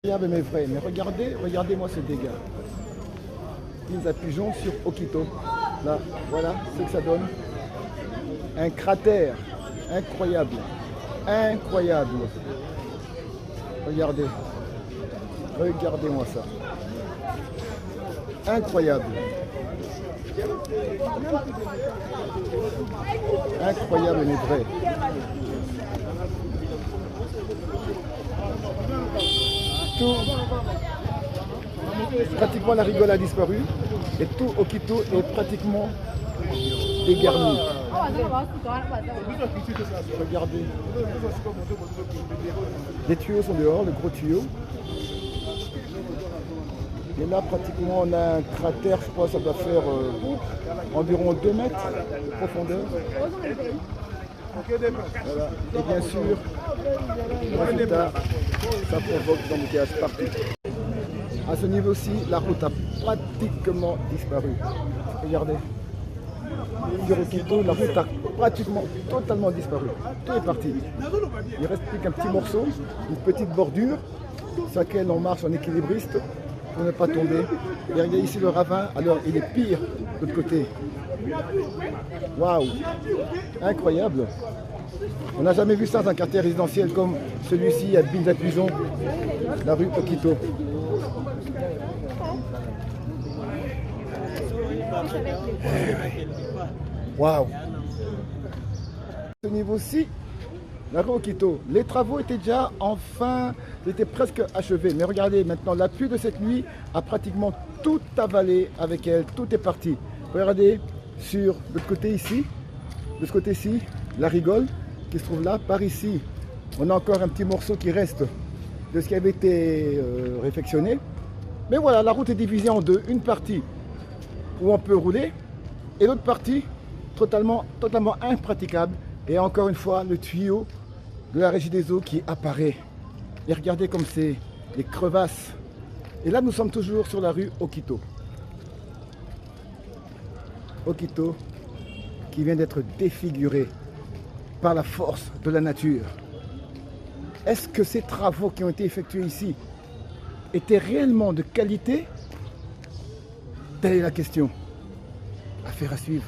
Mais vrai, mais regardez-moi ce dégât. Ils appuient sur Okito. Là, voilà ce que ça donne. Un cratère incroyable. Incroyable. Regardez. Regardez-moi ça. Incroyable. Incroyable mais vrai. Pratiquement la rigole a disparu et tout Okito est pratiquement dégarni. Regardez. Les tuyaux sont dehors, le gros tuyau. Et là pratiquement on a un cratère, je crois que ça doit faire environ 2 mètres de profondeur. Voilà. Et bien sûr, le résultat, ça provoque des embouteillages partout. À ce niveau-ci, la route a pratiquement disparu. Regardez. Sur Okito, la route a pratiquement totalement disparu. Tout est parti. Il reste plus qu'un petit morceau, une petite bordure sur laquelle on marche en équilibriste pour ne pas tomber. Et regardez ici le ravin, alors il est pire de l'autre côté. Waouh! Incroyable! On n'a jamais vu ça dans un quartier résidentiel comme celui-ci à Binza-Puison, la rue Okito. Waouh! Ce niveau-ci, la rue Okito, les travaux étaient déjà étaient presque achevés. Mais regardez maintenant, la pluie de cette nuit a pratiquement tout avalé avec elle, tout est parti. Regardez sur l'autre côté ici, de ce côté-ci, la rigole qui se trouve là, par ici. On a encore un petit morceau qui reste de ce qui avait été réfectionné. Mais voilà, la route est divisée en deux. Une partie où on peut rouler et l'autre partie totalement impraticable. Et encore une fois, le tuyau de la Régie des eaux qui apparaît. Et regardez comme c'est les crevasses. Et là, nous sommes toujours sur la rue Okito. Okito qui vient d'être défiguré par la force de la nature. Est-ce que ces travaux qui ont été effectués ici étaient réellement de qualité? Telle est la question. Affaire à suivre.